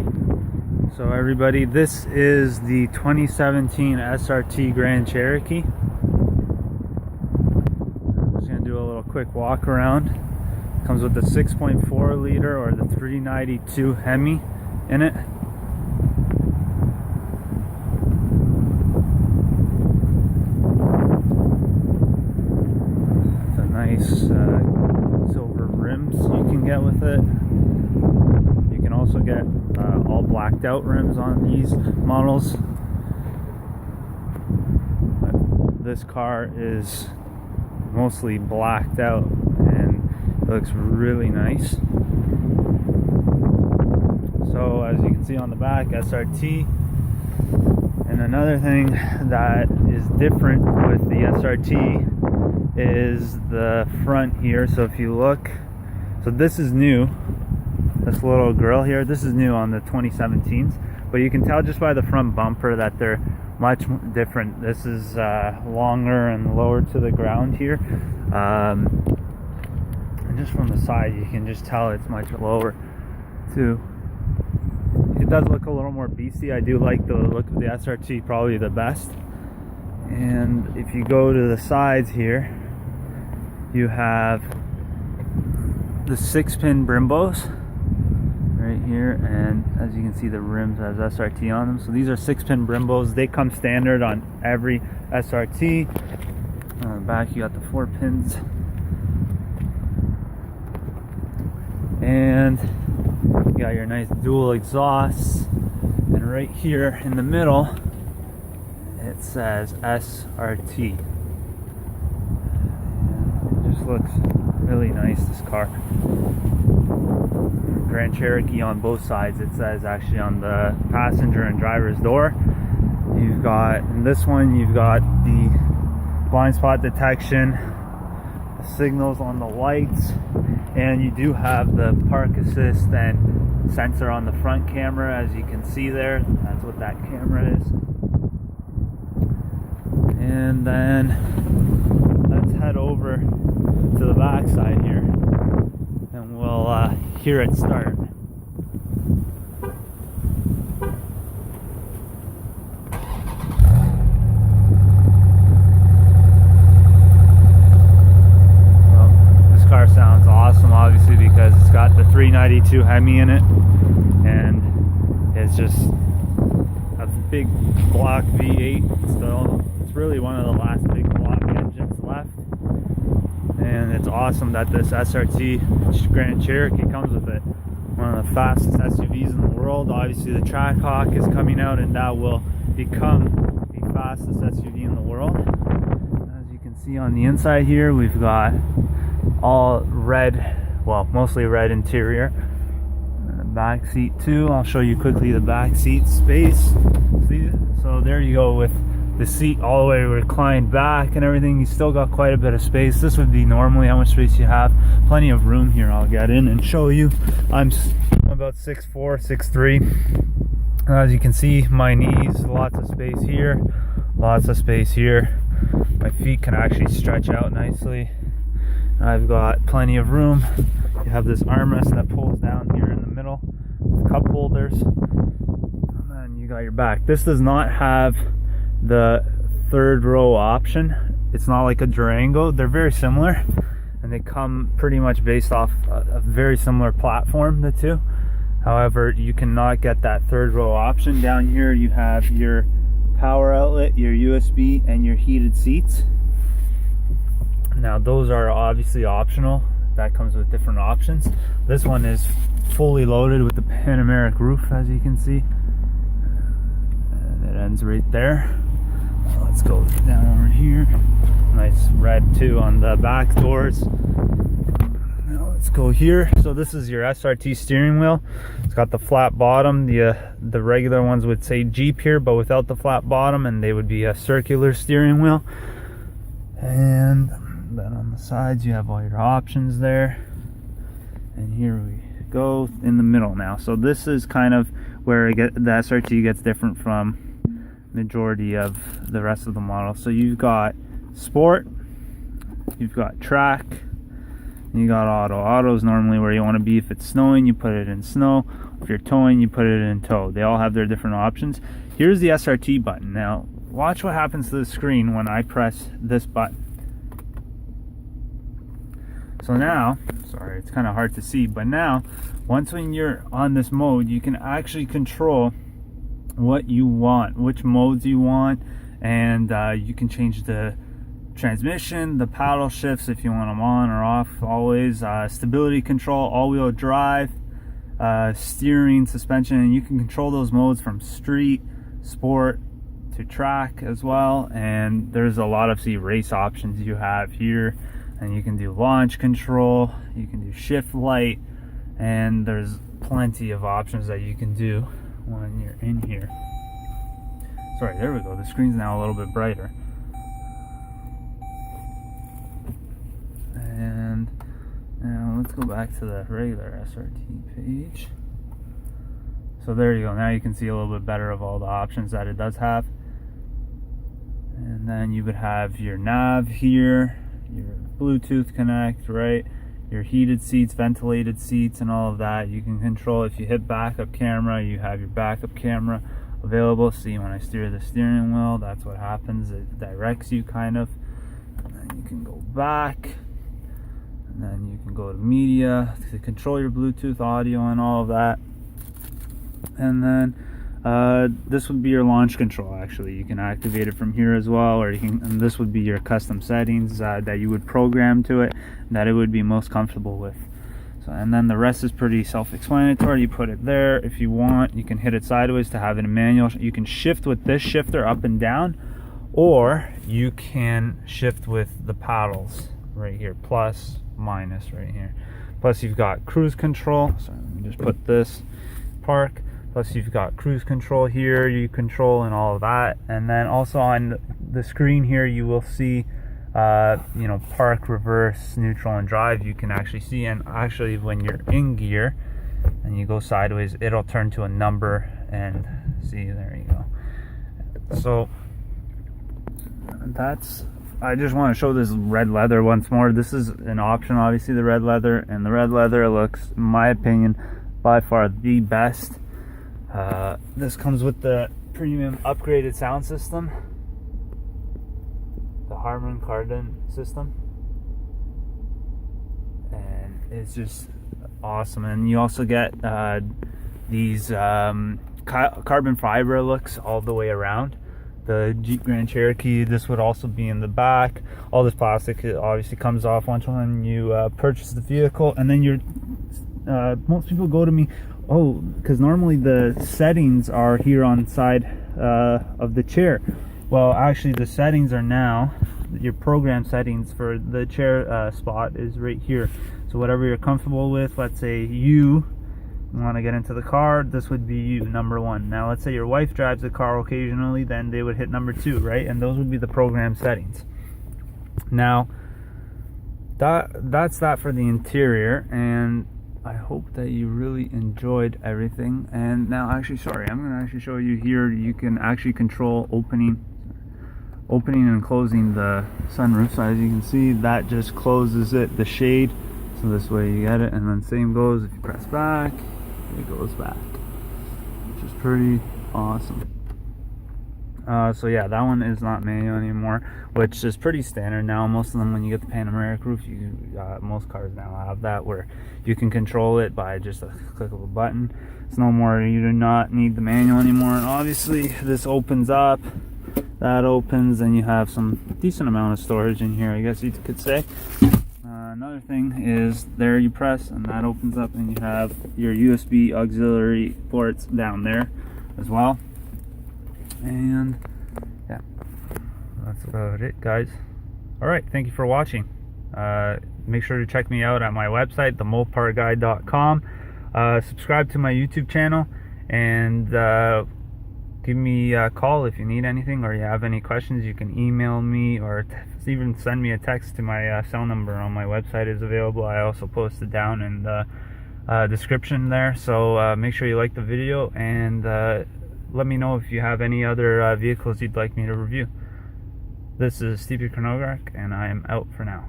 Alright, so everybody, this is the 2017 SRT Grand Cherokee. I'm just going to do a little quick walk around. Comes with the 6.4 liter or the 392 Hemi in it. It's a nice silver rims you can get with it. You can also get all blacked out rims on these models. But this car is mostly blacked out and it looks really nice. So as you can see on the back, SRT. And another thing that is different with the SRT is the front here. So if you look, so this is new. This little grill here, this is new on the 2017s, but you can tell just by the front bumper that they're much different. This is longer and lower to the ground here, and just from the side you can just tell it's much lower too. It does look a little more beastie. I do like the look of the SRT probably the best. And if you go to the sides here, you have the 6-pin Brimbos right here, and as you can see, the rims has SRT on them. So these are 6-pin Brimbos. They come standard on every SRT. On the back you got the 4 pins, and you got your nice dual exhausts. And right here in the middle it says SRT. It just looks really nice, this car. Grand Cherokee on both sides. It says actually on the passenger and driver's door. You've got, in this one, you've got the blind spot detection, the signals on the lights, and you do have the park assist and sensor on the front camera, as you can see there. That's what that camera is. And then let's head over to the back side here and we'll hear it start. Well, this car sounds awesome, obviously, because it's got the 392 Hemi in it, and it's just a big block V8 still. It's really one of the last big block engines left. And it's awesome that this SRT Grand Cherokee comes with it. One of the fastest SUVs in the world. Obviously the Trackhawk is coming out, and that will become the fastest SUV in the world. As you can see on the inside here, we've got all red, well, mostly red interior. And the back seat too. I'll show you quickly the back seat space. See? So there you go, with the seat all the way reclined back and everything. You still got quite a bit of space. This would be normally how much space you have. Plenty of room here. I'll get in and show you. I'm about 6'4", 6'3". As you can see, my knees, lots of space here, lots of space here. My feet can actually stretch out nicely. I've got plenty of room. You have this armrest that pulls down here in the middle with cup holders, and then you got your back. This does not have the third row option. It's not like a Durango. They're very similar, and they come pretty much based off a very similar platform, the two. However, you cannot get that third row option. Down here you have your power outlet, your USB, and your heated seats. Now those are obviously optional. That comes with different options. This one is fully loaded with the panoramic roof, as you can see, and it ends right there. Let's go down over here. Nice red too on the back doors. Now let's go here. So this is your SRT steering wheel. It's got the flat bottom. The regular ones would say Jeep here, but without the flat bottom, and they would be a circular steering wheel. And then on the sides you have all your options there. And here we go in the middle now. So this is kind of where the SRT gets different from majority of the rest of the model. So you've got Sport, you've got Track, You got auto. Auto is normally where you want to be. If it's snowing, you put it in snow. If you're towing, you put it in tow. They all have their different options. Here's the SRT button. Now, watch what happens to the screen when I press this button. So now, sorry, it's kind of hard to see, but now, when you're on this mode, you can actually control what you want, which modes you want, and you can change the transmission, the paddle shifts if you want them on or off always, stability control, all-wheel drive, steering, suspension, and you can control those modes from street, sport to track as well. And there's a lot of race options you have here, and you can do launch control, you can do shift light, and there's plenty of options that you can do when you're in here. Sorry, there we go, the screen's now a little bit brighter. And now let's go back to the regular SRT page. So there you go, now you can see a little bit better of all the options that it does have. And then you would have your nav here, your Bluetooth connect, right? Your heated seats, ventilated seats, and all of that. You can control, if you hit backup camera, you have your backup camera available. See, when I steer the steering wheel, that's what happens. It directs you kind of. And then you can go back. And then you can go to media to control your Bluetooth audio and all of that. And then this would be your launch control. Actually, you can activate it from here as well, or you can, and this would be your custom settings that you would program to it, that it would be most comfortable with. So, and then the rest is pretty self-explanatory. You put it there. If you want, you can hit it sideways to have it in manual. You can shift with this shifter up and down, or you can shift with the paddles right here, plus, minus right here. Plus you've got cruise control. So let me just put this park. Plus you've got cruise control here, you control and all of that. And then also on the screen here, you will see you know, park, reverse, neutral, and drive. You can actually see, and actually when you're in gear and you go sideways, it'll turn to a number, and see, there you go. So that's, I just want to show this red leather once more. This is an option, obviously, the red leather, and the red leather looks, in my opinion, by far the best. This comes with the premium upgraded sound system, the Harman Kardon system, and it's just awesome. And you also get these carbon fiber looks all the way around. The Jeep Grand Cherokee, this would also be in the back. All this plastic obviously comes off once when you purchase the vehicle. And then you're most people go to me, oh, because normally the settings are here on the side of the chair. Well, actually the settings are now, your program settings for the chair spot is right here. So whatever you're comfortable with, let's say you want to get into the car, this would be you, number 1. Now let's say your wife drives the car occasionally, then they would hit number 2, right? And those would be the program settings. Now that's that for the interior, and I hope that you really enjoyed everything. And now, actually, sorry, I'm going to actually show you here. You can actually control opening and closing the sunroof. So as you can see, that just closes it, the shade. So this way you get it, and then same goes if you press back, it goes back, which is pretty awesome. So yeah, that one is not manual anymore, which is pretty standard now. Most of them, when you get the panoramic roof, most cars now have that, where you can control it by just a click of a button. It's no more, you do not need the manual anymore. And obviously this opens up, that opens, and you have some decent amount of storage in here, I guess you could say. Another thing is, there you press and that opens up, and you have your USB auxiliary ports down there as well. And yeah, that's about it, guys. Alright, thank you for watching. Make sure to check me out at my website, themopar.com. Subscribe to my YouTube channel, and give me a call if you need anything, or you have any questions. You can email me, or even send me a text to my cell number on my website is available. I also posted down in the description there. So make sure you like the video, and let me know if you have any other vehicles you'd like me to review. This is Stevie Kronograk, and I am out for now.